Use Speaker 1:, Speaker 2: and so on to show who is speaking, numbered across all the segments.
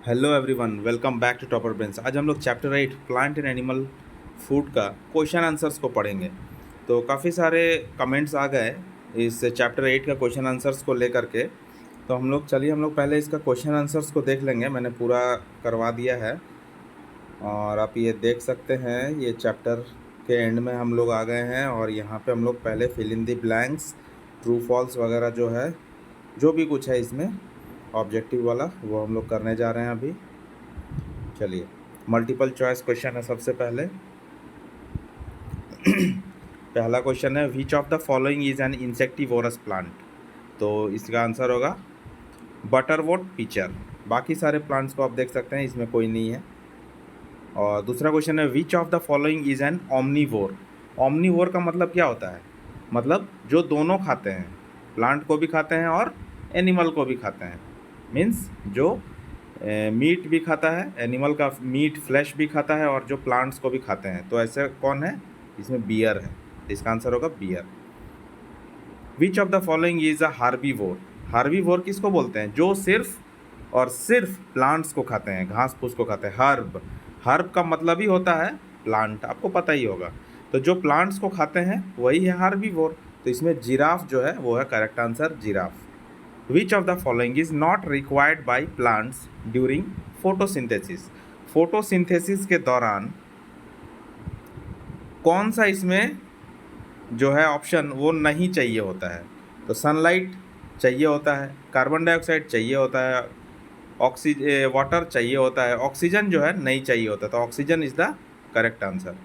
Speaker 1: Hello everyone, welcome back to Topper Brains. आज हम लोग chapter 8 plant and animal food का क्वेश्चन आंसर्स को पढ़ेंगे। तो काफ़ी सारे कमेंट्स आ गए इस चैप्टर 8 का क्वेश्चन आंसर्स को लेकर के। तो हम लोग पहले इसका क्वेश्चन आंसर्स को देख लेंगे। मैंने पूरा करवा दिया है और आप ये देख सकते हैं। ये चैप्टर के एंड में हम लोग आ गए हैं और यहाँ पे हम लोग पहले fill in the blanks, true false वगैरह जो है, जो भी कुछ है इसमें ऑब्जेक्टिव वाला, वो हम लोग करने जा रहे हैं अभी। चलिए, मल्टीपल चॉइस क्वेश्चन है सबसे पहले। पहला क्वेश्चन है, विच of the following is an insectivorous plant. तो इसका आंसर होगा बटरवोट पिचर। बाकी सारे प्लांट्स को आप देख सकते हैं, इसमें कोई नहीं है। और दूसरा क्वेश्चन है, विच of the following is an omnivore. Omnivore का मतलब क्या होता है? मतलब जो दोनों खाते हैं, प्लांट को भी खाते हैं और एनिमल को भी खाते हैं। मीन्स जो मीट भी खाता है, एनिमल का मीट फ्लैश भी खाता है, और जो प्लांट्स को भी खाते हैं। तो ऐसे कौन है? इसमें बियर है। इसका आंसर होगा bear. Which of the following is a herbivore. Herbivore किसको बोलते हैं? जो सिर्फ और सिर्फ प्लांट्स को खाते हैं, घास फूस को खाते हैं। हर्ब, हर्ब का मतलब ही होता है प्लांट, आपको पता ही होगा। तो जो प्लांट्स को खाते हैं वही है हार्बीवोर। तो इसमें जिराफ जो है वो है correct answer, giraffe. Which of the following is not required by plants during photosynthesis? Photosynthesis के दौरान कौन सा इसमें जो है ऑप्शन वो नहीं चाहिए होता है? तो सनलाइट चाहिए होता है, कार्बन डाइऑक्साइड चाहिए होता है, वाटर चाहिए होता है, ऑक्सीजन जो है नहीं चाहिए होता। तो oxygen is the correct answer.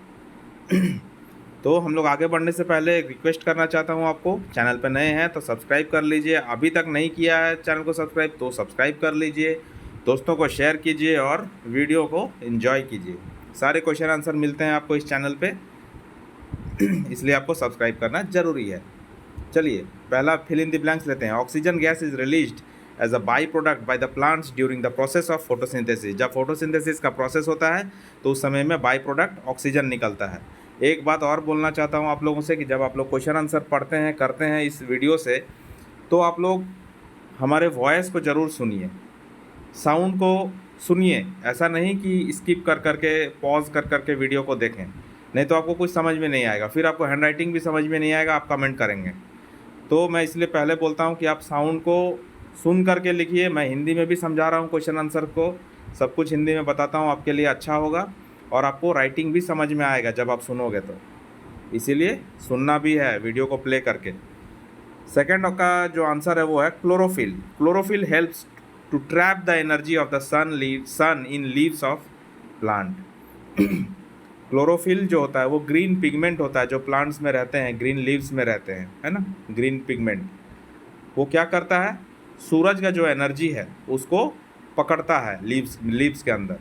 Speaker 1: तो हम लोग आगे बढ़ने से पहले एक रिक्वेस्ट करना चाहता हूँ आपको, चैनल पर नए हैं तो सब्सक्राइब कर लीजिए। अभी तक नहीं किया है चैनल को सब्सक्राइब तो सब्सक्राइब कर लीजिए, दोस्तों को शेयर कीजिए और वीडियो को एंजॉय कीजिए। सारे क्वेश्चन आंसर मिलते हैं आपको इस चैनल पे, इसलिए आपको सब्सक्राइब करना ज़रूरी है। चलिए, पहला फिल इन द ब्लैंक्स लेते हैं। Oxygen gas is released as a by product by the plants during the process of photosynthesis. जब फोटोसिंथेसिस का प्रोसेस होता है तो उस समय में बाई प्रोडक्ट ऑक्सीजन निकलता है। एक बात और बोलना चाहता हूँ आप लोगों से कि जब आप लोग क्वेश्चन आंसर पढ़ते हैं, करते हैं इस वीडियो से, तो आप लोग हमारे वॉइस को ज़रूर सुनिए, साउंड को सुनिए। ऐसा नहीं कि स्किप कर करके, पॉज कर करके वीडियो को देखें, नहीं तो आपको कुछ समझ में नहीं आएगा। फिर आपको हैंड राइटिंग भी समझ में नहीं आएगा, आप कमेंट करेंगे। तो मैं इसलिए पहले बोलता हूँ कि आप साउंड को सुन करके लिखिए। मैं हिंदी में भी समझा रहा हूँ क्वेश्चन आंसर को, सब कुछ हिंदी में बताता हूँ, आपके लिए अच्छा होगा और आपको राइटिंग भी समझ में आएगा जब आप सुनोगे। तो इसीलिए सुनना भी है वीडियो को प्ले करके। सेकंड का जो आंसर है वो है chlorophyll. Chlorophyll helps to trap the energy of the sun in leaves of plant. Chlorophyll जो होता है वो ग्रीन पिगमेंट होता है जो प्लांट्स में रहते हैं, ग्रीन लीव्स में रहते हैं, है ना, ग्रीन पिगमेंट। वो क्या करता है? सूरज का जो एनर्जी है उसको पकड़ता है लीव्स के अंदर।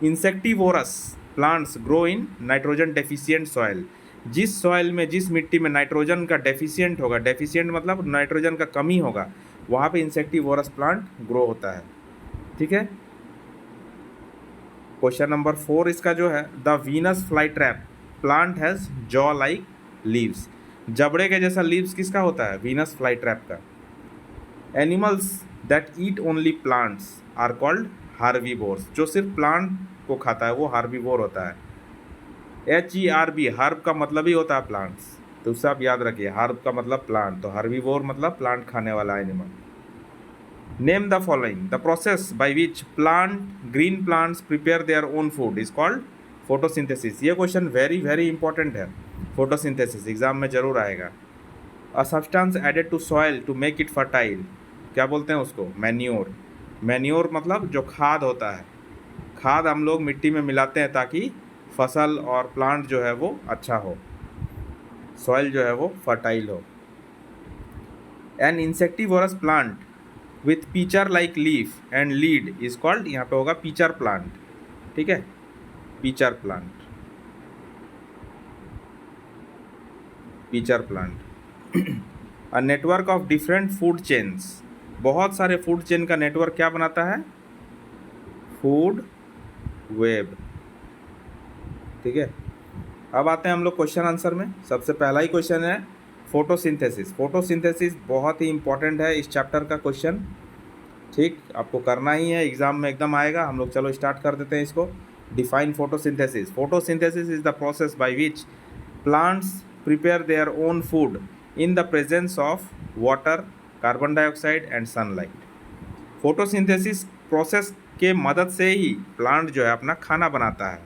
Speaker 1: Insectivorous plants grow in nitrogen deficient soil. जिस सॉइल में, जिस मिट्टी में नाइट्रोजन का डेफिशिएंट होगा, डेफिशिएंट मतलब नाइट्रोजन का कमी होगा, वहाँ पे इंसेक्टिवोरस प्लांट ग्रो होता है। ठीक है। क्वेश्चन नंबर 4 इसका जो है, the Venus fly trap plant has jaw like leaves. जबड़े के जैसा लीव्स किसका होता है? वीनस फ्लाई ट्रैप का। Animals that eat only plants are called herbivores. जो सिर्फ प्लांट को खाता है वो हार्बीवोर होता है। HERB, हर्ब का मतलब ही होता है प्लांट्स, तो उससे आप याद रखिए, हर्ब का मतलब प्लांट, तो हार्बीवोर मतलब प्लांट खाने वाला animal. Name the following. The process by which green plants prepare their own food is called photosynthesis. ये क्वेश्चन वेरी वेरी इंपॉर्टेंट है। फोटोसिंथेसिस एग्जाम में जरूर आएगा। A substance added to soil to make it fertile, क्या बोलते हैं उसको? Manure. Manure मतलब जो खाद होता है, खाद हम लोग मिट्टी में मिलाते हैं ताकि फसल और प्लांट जो है वो अच्छा हो, सॉइल जो है वो फर्टाइल हो। An insectivorous plant with pitcher like leaf and lid is called, यहाँ पे होगा पीचर प्लांट। ठीक है, pitcher plant, pitcher plant. A network of different food chains, बहुत सारे फूड चेन का नेटवर्क क्या बनाता है? Food web. ठीक है। अब आते हैं हम लोग क्वेश्चन आंसर में। सबसे पहला ही क्वेश्चन है फोटोसिंथेसिस। फोटोसिंथेसिस बहुत ही इंपॉर्टेंट है इस चैप्टर का क्वेश्चन। ठीक, आपको करना ही है, एग्जाम में एकदम आएगा। हम लोग चलो स्टार्ट कर देते हैं इसको। Define photosynthesis. Photosynthesis is the process by which plants prepare their own food in the presence of water, carbon dioxide and sunlight. Photosynthesis process के मदद से ही प्लांट जो है अपना खाना बनाता है।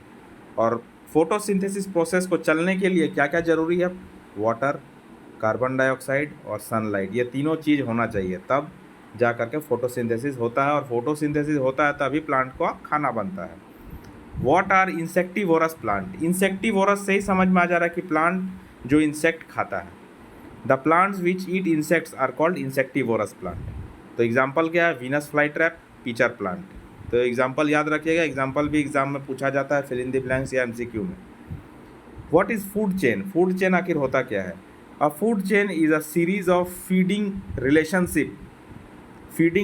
Speaker 1: और फोटोसिंथेसिस प्रोसेस को चलने के लिए क्या क्या ज़रूरी है? वाटर, कार्बन डाइऑक्साइड और सनलाइट, ये तीनों चीज़ होना चाहिए, तब जा करके फोटोसिंथेसिस होता है। और फोटोसिंथेसिस होता है तभी प्लांट को खाना बनता है। What are insectivorous plant? Insectivorous से ही समझ में आ जा रहा है कि प्लांट जो इंसेक्ट खाता है। The plants which eat insects are called insectivorous plant. तो एग्जाम्पल क्या है? Venus fly trap, pitcher plant. तो एग्जाम्पल याद रखिएगा, एग्जाम्पल भी एग्जाम में पूछा जाता है, फिल इन द ब्लैंक्स या एमसीक्यू में। What is food chain? Food chain आखिर होता क्या है? A food chain is a series of feeding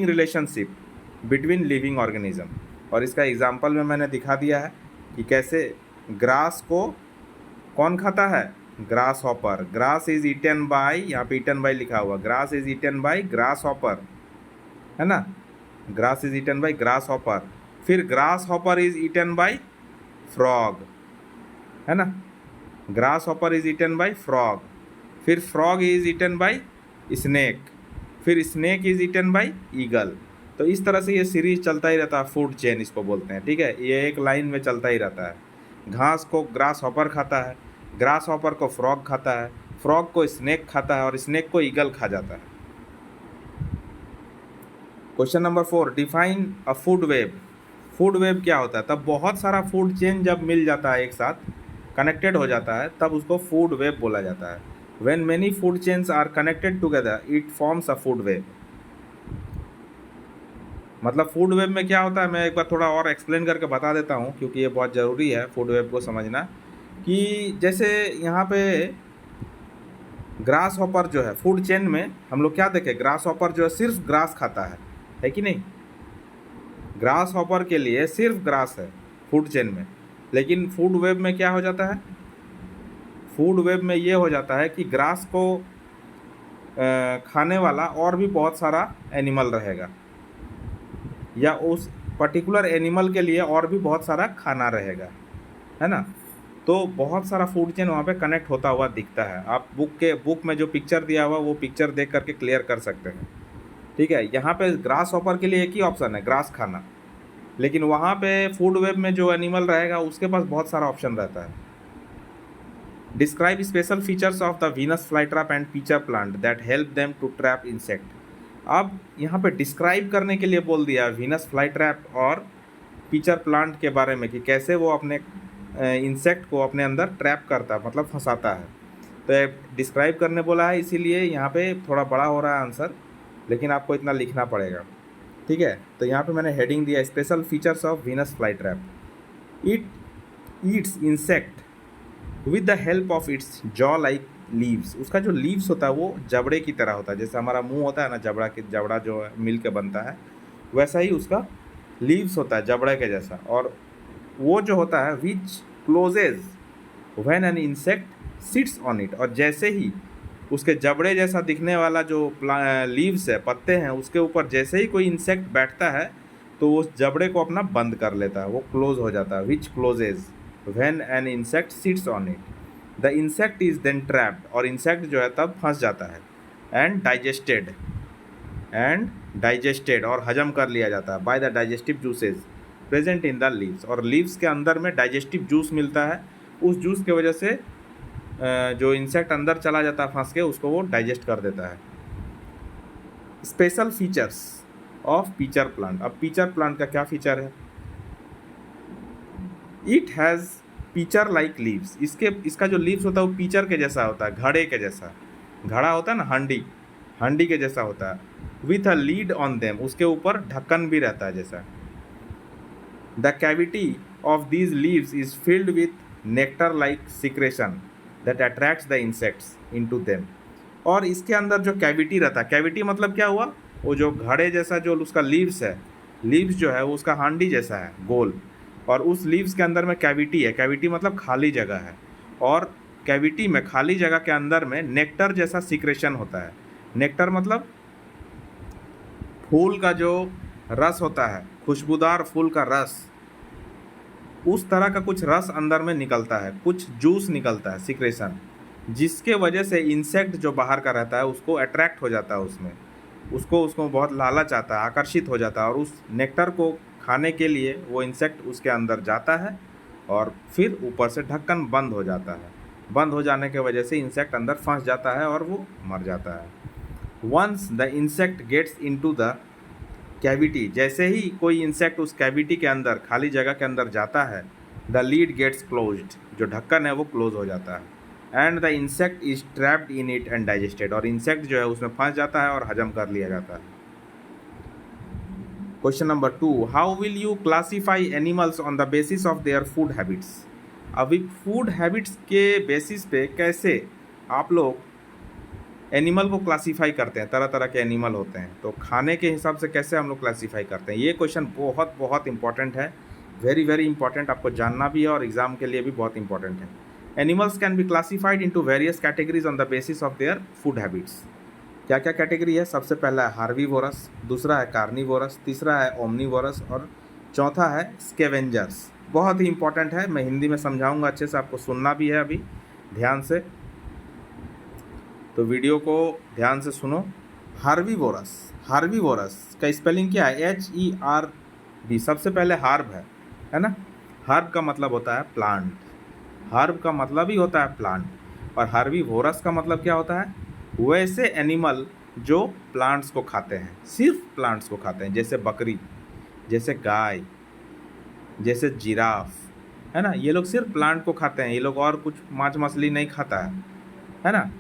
Speaker 1: relationship between living organism. और इसका एग्जाम्पल में मैंने दिखा दिया है कि कैसे ग्रास को कौन खाता है? Grasshopper. Grass is eaten by, यहाँ पे ईटन बाय लिखा हुआ, grass is eaten by grasshopper, है ना? Grass is eaten by grasshopper. फिर grasshopper is eaten by frog, है ना? Grasshopper is eaten by frog. फिर frog is eaten by snake. फिर snake is eaten by eagle. तो इस तरह से ये सीरीज चलता ही रहता है, फूड चेन इसको बोलते हैं। ठीक है, ये एक लाइन में चलता ही रहता है। घास को ग्रास हॉपर खाता है, ग्रास हॉपर को फ्रॉग खाता है, फ्रॉग को स्नेक खाता है और स्नेक को ईगल खा जाता है। Question number 4, define a food web. Food web क्या होता है? तब बहुत सारा फूड चेन जब मिल जाता है, एक साथ कनेक्टेड हो जाता है, तब उसको फूड वेब बोला जाता है। When many food chains are connected together it forms a food web. मतलब फूड वेब में क्या होता है, मैं एक बार थोड़ा और एक्सप्लेन करके बता देता हूँ, क्योंकि ये बहुत ज़रूरी है फूड वेब को समझना। कि जैसे यहाँ पे ग्रास हॉपर जो है फूड चेन में, हम लोग क्या देखें, ग्रास हॉपर जो है सिर्फ ग्रास खाता है कि नहीं? ग्रास हॉपर के लिए सिर्फ ग्रास है फूड चेन में। लेकिन फूड वेब में क्या हो जाता है? फूड वेब में ये हो जाता है कि ग्रास को खाने वाला और भी बहुत सारा एनिमल रहेगा, या उस पर्टिकुलर एनिमल के लिए और भी बहुत सारा खाना रहेगा, है ना? तो बहुत सारा फूड चेन वहाँ पे कनेक्ट होता हुआ दिखता है। आप बुक में जो पिक्चर दिया हुआ वो पिक्चर देख करके क्लियर कर सकते हैं। ठीक है, यहाँ पे ग्रास हॉपर के लिए एक ही ऑप्शन है, ग्रास खाना। लेकिन वहाँ पे फूड वेब में जो एनिमल रहेगा उसके पास बहुत सारा ऑप्शन रहता है। Describe special features of the Venus flytrap and pitcher plant that help them to trap insect. अब यहाँ पे डिस्क्राइब करने के लिए बोल दिया वीनस फ्लाईट्रैप और पीचर प्लांट के बारे में, कि कैसे वो अपने इंसेक्ट को अपने अंदर ट्रैप करता है, मतलब फंसाता है। तो डिस्क्राइब करने बोला है, इसीलिए यहाँ पे थोड़ा बड़ा हो रहा है आंसर, लेकिन आपको इतना लिखना पड़ेगा। ठीक है, तो यहाँ पे मैंने हेडिंग दिया special features of Venus flytrap. It eats insect with the help of its jaw like leaves. उसका जो लीव्स होता है वो जबड़े की तरह होता है, जैसे हमारा मुंह होता है ना, जबड़ा जो मिल के बनता है, वैसा ही उसका लीव्स होता है, जबड़े के जैसा। और वो जो होता है which closes when an insect sits on it. और जैसे ही उसके जबड़े जैसा दिखने वाला जो लीव्स है, पत्ते हैं, उसके ऊपर जैसे ही कोई इंसेक्ट बैठता है तो उस जबड़े को अपना बंद कर लेता है, वो क्लोज हो जाता है। Which closes when an insect sits on it. The insect is then trapped. और इंसेक्ट जो है तब फंस जाता है। एंड डाइजेस्टेड और हजम कर लिया जाता है by the digestive juices present in the leaves. और लीव्स के अंदर में डाइजेस्टिव जूस मिलता है, उस जूस की वजह से जो इंसेक्ट अंदर चला जाता है फंस के, उसको वो डाइजेस्ट कर देता है। Special features of pitcher plant. अब पीचर प्लांट का क्या फीचर है? It has pitcher like leaves. इसका जो लीव्स होता है वो पीचर के जैसा होता है, घड़े के जैसा। घड़ा होता है ना, हांडी के जैसा होता है। With a lead on them, उसके ऊपर ढक्कन भी रहता है जैसा। The cavity of these leaves is filled with nectar like secretion that attracts the insects into them. और इसके अंदर जो कैविटी रहता है, कैविटी मतलब क्या हुआ, वो जो घड़े जैसा जो उसका लीव्स है, लीव्स जो है वो उसका हांडी जैसा है, गोल। और उस लीव्स के अंदर में कैविटी है, कैविटी मतलब खाली जगह है। और कैविटी में, खाली जगह के अंदर में नेक्टर जैसा सिक्रेशन होता है। नेक्टर मतलब फूल का जो रस होता है, खुशबूदार फूल का रस, उस तरह का कुछ रस अंदर में निकलता है, कुछ जूस निकलता है, सिक्रेशन, जिसके वजह से इंसेक्ट जो बाहर का रहता है उसको अट्रैक्ट हो जाता है, उसमें उसको उसको बहुत लालच आता है, आकर्षित हो जाता है, और उस नेक्टर को खाने के लिए वो इंसेक्ट उसके अंदर जाता है, और फिर ऊपर से ढक्कन बंद हो जाता है। बंद हो जाने की वजह से इंसेक्ट अंदर फंस जाता है और वो मर जाता है। Once the insect gets into the cavity, जैसे ही कोई इंसेक्ट उस कैविटी के अंदर, खाली जगह के अंदर जाता है, द लीड गेट्स क्लोज्ड, जो ढक्कन है वो क्लोज हो जाता है, and the insect is trapped in it and digested, और इंसेक्ट जो है उसमें फंस जाता है और हजम कर लिया जाता है। Question number 2, how will you classify animals on the basis of their food habits. अभी फूड हैबिट्स के बेसिस पे कैसे आप लोग एनिमल को क्लासीफाई करते हैं, तरह तरह के एनिमल होते हैं, तो खाने के हिसाब से कैसे हम लोग क्लासीफाई करते हैं, ये क्वेश्चन बहुत बहुत इंपॉर्टेंट है, वेरी वेरी इंपॉर्टेंट, आपको जानना भी है और एग्जाम के लिए भी बहुत इंपॉर्टेंट है। Animals can be classified into various categories on the basis of their food habits. क्या क्या कैटेगरी है? सबसे पहला है हार्वीवोरस, दूसरा है कार्निवोरस, तीसरा है ओमनीवोरस, और चौथा है स्केवेंजर्स। बहुत ही इंपॉर्टेंट है, मैं हिंदी में समझाऊंगा अच्छे से, आपको सुनना भी है अभी ध्यान से, तो वीडियो को ध्यान से सुनो। हार्वीवोरस, हार्वीवोरस का स्पेलिंग क्या है? HERB। सबसे पहले हार्ब है ना, हार्ब का मतलब होता है प्लांट, हार्ब का मतलब ही होता है प्लांट, और हार्वीवोरस का मतलब क्या होता है? वैसे एनिमल जो प्लांट्स को खाते हैं, सिर्फ प्लांट्स को खाते हैं, जैसे बकरी, जैसे गाय, जैसे जिराफ, है ना, ये लोग सिर्फ प्लांट को खाते हैं, ये लोग और कुछ मांस मछली नहीं खाता है ना।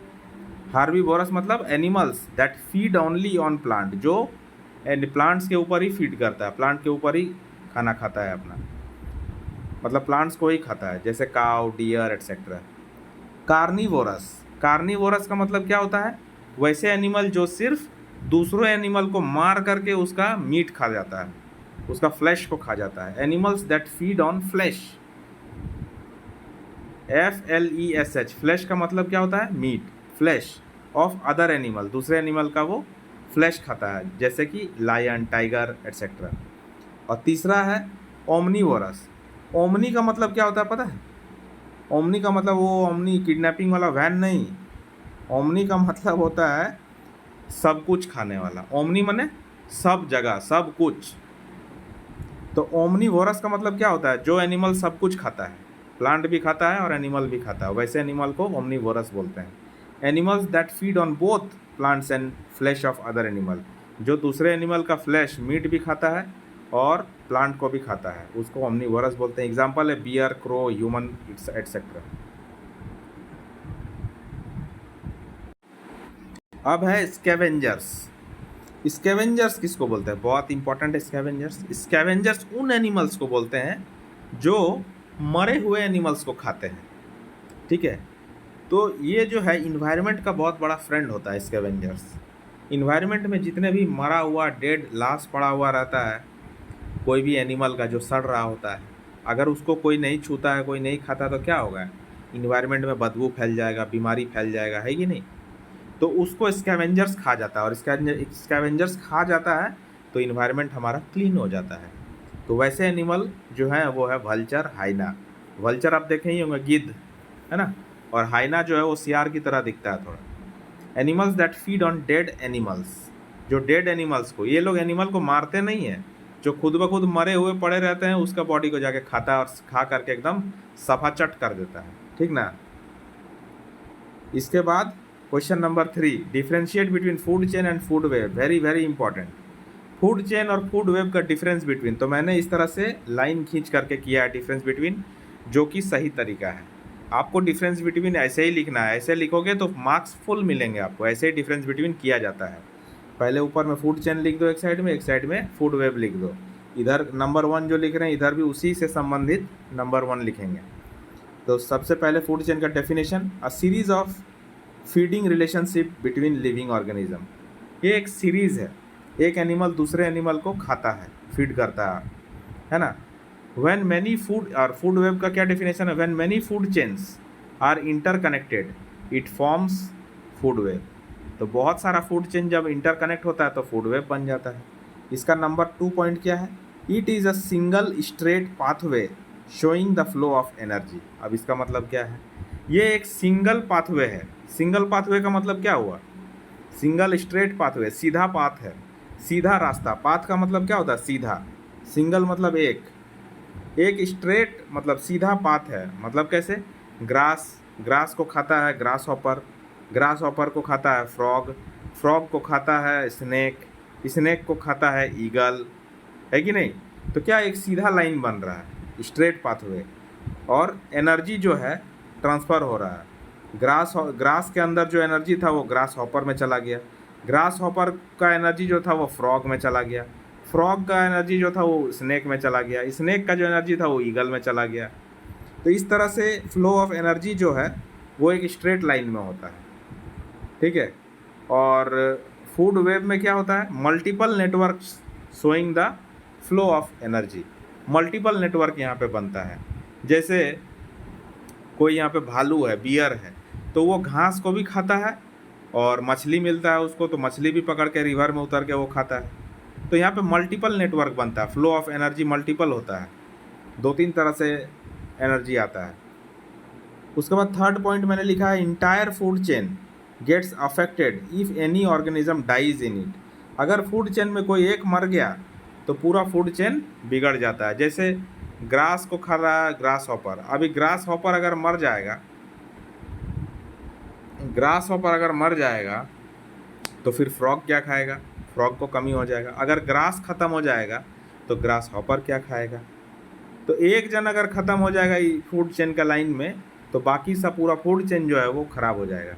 Speaker 1: हार्बीवोरस मतलब animals that feed only on plant, जो प्लांट्स के ऊपर ही फीड करता है, प्लांट के ऊपर ही खाना खाता है अपना, मतलब प्लांट्स को ही खाता है, जैसे cow, deer etcetera. Carnivorous, carnivorous का मतलब क्या होता है? वैसे एनिमल जो सिर्फ दूसरों एनिमल को मार करके उसका मीट खा जाता है, उसका फ्लैश को खा जाता है, animals that feed on flesh, FLESH, flesh का मतलब क्या होता है? Meat, flesh of other animal, दूसरे एनिमल का वो फ्लैश खाता है, जैसे कि लायन, टाइगर एटसेट्रा। और तीसरा है ओमनीवोरस। ओमनी का मतलब क्या होता है पता है? ओमनी का मतलब वो ओमनी किडनैपिंग वाला वैन नहीं, ओमनी का मतलब होता है सब कुछ खाने वाला, ओमनी माने सब जगह सब कुछ। तो ओमनीवोरस का मतलब क्या होता है? जो एनिमल सब कुछ खाता है, प्लांट भी खाता है और एनिमल भी खाता है, वैसे एनिमल को ओमनीवोरस बोलते हैं। Animals that feed on both plants and flash of other animal, जो दूसरे एनिमल का फ्लैश, मीट भी खाता है और प्लांट को भी खाता है, उसको ओमनीवोरस बोलते हैं। एग्जाम्पल है बियर, क्रो, ह्यूमन एटसेट्रा। अब है स्कैवेंजर्स। स्कैवेंजर्स किसको बोलते हैं? बहुत इंपॉर्टेंट है स्कैवेंजर्स। स्कैवेंजर्स उन एनिमल्स को बोलते हैं जो मरे हुए एनिमल्स को खाते हैं, ठीक है। तो ये जो है इन्वायरमेंट का बहुत बड़ा फ्रेंड होता है स्कैवेंजर्स। इन्वायरमेंट में जितने भी मरा हुआ डेड लाश पड़ा हुआ रहता है, कोई भी एनिमल का जो सड़ रहा होता है, अगर उसको कोई नहीं छूता है, कोई नहीं खाता, तो क्या होगा? इन्वायरमेंट में बदबू फैल जाएगा, बीमारी फैल जाएगा, है कि नहीं? तो उसको स्कैवेंजर्स खा जाता है, और स्कैवेंजर्स खा जाता है तो इन्वायरमेंट हमारा क्लीन हो जाता है। तो वैसे एनिमल जो है वो है वल्चर, हाइना। वल्चर आप देखे ही होंगे, गिद्ध, है ना, और हाइना जो है वो सियार की तरह दिखता है थोड़ा। Animals that feed on dead animals, जो डेड एनिमल्स को, ये लोग एनिमल को मारते नहीं है, जो खुद ब खुद मरे हुए पड़े रहते हैं उसका बॉडी को जाके खाता है और खा करके एकदम सफाचट कर देता है, ठीक ना। इसके बाद question number 3, differentiate between food chain and food web. Very very important, food chain और फूड वेब का डिफरेंस बिटवीन, तो मैंने इस तरह से लाइन खींच करके किया है डिफरेंस बिटवीन, जो कि सही तरीका है। आपको डिफरेंस बिटवीन ऐसे ही लिखना है, ऐसे लिखोगे तो मार्क्स फुल मिलेंगे आपको, ऐसे ही डिफरेंस बिटवीन किया जाता है। पहले ऊपर में फूड चेन लिख दो एक साइड में फूड वेब लिख दो, इधर नंबर 1 जो लिख रहे हैं इधर भी उसी से संबंधित नंबर 1 लिखेंगे। तो सबसे पहले फूड चेन का definition, a series of feeding relationship between living organism. ये एक सीरीज़ है, एक एनिमल दूसरे एनिमल को खाता है, फीड करता है ना। व्हेन मैनी फूड, और फूड वेब का क्या डेफिनेशन है? When many food chains are interconnected it forms food web. तो बहुत सारा फूड चेन जब इंटरकनेक्ट होता है तो फूड वेब बन जाता है। इसका नंबर 2 पॉइंट क्या है? It is a single straight pathway showing the flow of energy. अब इसका मतलब क्या है? ये एक सिंगल पाथवे है। सिंगल पाथवे का मतलब क्या हुआ? सिंगल स्ट्रेट पाथवे, सीधा पाथ है, सीधा रास्ता। पाथ का मतलब क्या होता है? सीधा। सिंगल मतलब एक, एक स्ट्रेट मतलब सीधा पाथ है। मतलब कैसे? ग्रास, ग्रास को खाता है ग्रास हॉपर, ग्रास हॉपर को खाता है फ्रॉग, फ्रॉग को खाता है स्नेक, स्नेक को खाता है ईगल, है कि नहीं? तो क्या एक सीधा लाइन बन रहा है, स्ट्रेट पाथवे, और एनर्जी जो है ट्रांसफ़र हो रहा है। ग्रास के अंदर जो एनर्जी था वो ग्रास हॉपर में चला गया, ग्रास हॉपर का एनर्जी जो था वो फ्रॉग में चला गया, फ्रॉग का एनर्जी जो था वो स्नेक में चला गया, स्नेक का जो एनर्जी था वो ईगल में चला गया। तो इस तरह से फ्लो ऑफ एनर्जी जो है वो एक स्ट्रेट लाइन में होता है, ठीक है। और फूड वेब में क्या होता है? Multiple networks showing the flow of energy. Multiple network यहाँ पे बनता है। जैसे कोई यहाँ पे भालू है, बियर है, तो वो घास को भी खाता है, और मछली मिलता है उसको तो मछली भी पकड़ के रिवर में उतर के वो खाता है। तो यहाँ पे मल्टीपल नेटवर्क बनता है, फ्लो ऑफ एनर्जी मल्टीपल होता है, 2-3 तरह से एनर्जी आता है। उसके बाद थर्ड पॉइंट मैंने लिखा है entire food chain gets affected if any organism dies in it. अगर फूड चेन में कोई एक मर गया तो पूरा फूड चेन बिगड़ जाता है। जैसे ग्रास को खा रहा है ग्रास हॉपर, अभी ग्रास हॉपर अगर मर जाएगा, ग्रास हॉपर अगर मर जाएगा तो फिर फ्रॉग क्या खाएगा? फ्रॉग को कमी हो जाएगा। अगर ग्रास ख़त्म हो जाएगा तो ग्रास हॉपर क्या खाएगा? तो एक जन अगर ख़त्म हो जाएगा फूड चेन का लाइन में, तो बाकी सब पूरा फूड चेन जो है वो ख़राब हो जाएगा।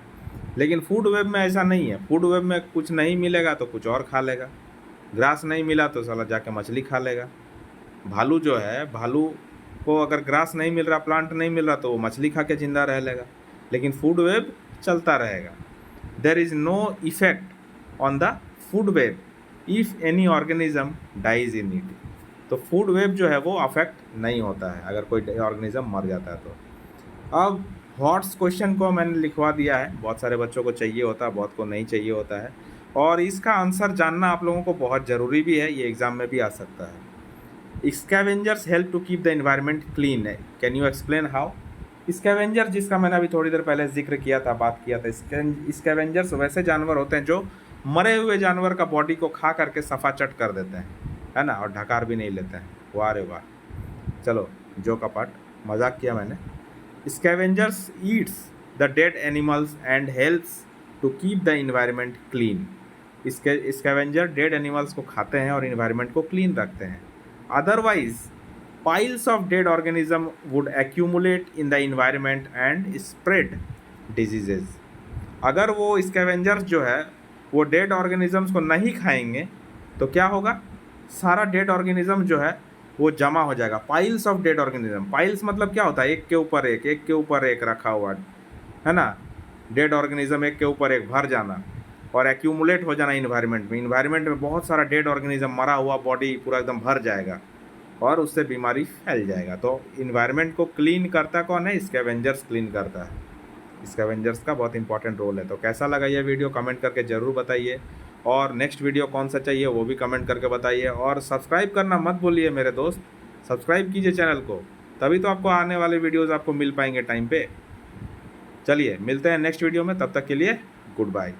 Speaker 1: लेकिन फूड वेब में ऐसा नहीं है। फूड वेब में कुछ नहीं मिलेगा तो कुछ और खा लेगा, ग्रास नहीं मिला तो साला जाके मछली खा लेगा। भालू जो है, भालू को अगर ग्रास नहीं मिल रहा, प्लांट नहीं मिल रहा, तो वो मछली खा के ज़िंदा रह लेगा। लेकिन फूड वेब चलता रहेगा। There is no effect on the food web if any organism dies in it. तो फूड वेब जो है वो अफेक्ट नहीं होता है अगर कोई ऑर्गेनिज्म मर जाता है तो। अब हॉट्स क्वेश्चन को मैंने लिखवा दिया है, बहुत सारे बच्चों को चाहिए होता है, बहुत को नहीं चाहिए होता है, और इसका आंसर जानना आप लोगों को बहुत ज़रूरी भी है, ये एग्ज़ाम में भी आ सकता है। Scavengers help to keep the environment clean है, can you explain how? Scavenger जिसका मैंने अभी थोड़ी देर पहले जिक्र किया था, बात किया था, स्कैवेंजर्स वैसे जानवर होते हैं जो मरे हुए जानवर का बॉडी को खा करके सफाचट कर देते हैं, है ना, और ढकार भी नहीं लेते हैं। वाह रे वाह, चलो जो का पार्ट, मजाक किया मैंने। Scavengers eats the dead animals and helps to keep the environment clean. Scavenger dead animals को खाते हैं और इन्वायरमेंट को क्लीन रखते हैं। Otherwise piles of dead organism would accumulate in the environment and spread diseases। अगर वो स्कैवेंजर्स जो है वो डेड ऑर्गेनिजम्स को नहीं खाएंगे तो क्या होगा? सारा डेड ऑर्गेनिज्म जो है वो जमा हो जाएगा। Piles of dead organism, piles मतलब क्या होता है? एक के ऊपर एक, एक के ऊपर एक रखा हुआ, है ना। डेड ऑर्गेनिज्म एक के ऊपर एक भर जाना और एक्यूमुलेट हो जाना इन्वायरमेंट में। इन्वायरमेंट में बहुत सारा डेड ऑर्गेनिज्म, मरा हुआ बॉडी पूरा एकदम भर जाएगा और उससे बीमारी फैल जाएगा। तो इन्वायरमेंट को क्लीन करता कौन है? स्कैवेंजर्स क्लीन करता है। स्कैवेंजर्स का बहुत इंपॉर्टेंट रोल है। तो कैसा लगा ये वीडियो कमेंट करके ज़रूर बताइए, और नेक्स्ट वीडियो कौन सा चाहिए वो भी कमेंट करके बताइए, और सब्सक्राइब करना मत भूलिए मेरे दोस्त, सब्सक्राइब कीजिए चैनल को, तभी तो आपको आने वाले वीडियोज़ आपको मिल पाएंगे टाइम पे। चलिए मिलते हैं नेक्स्ट वीडियो में, तब तक के लिए गुड बाय।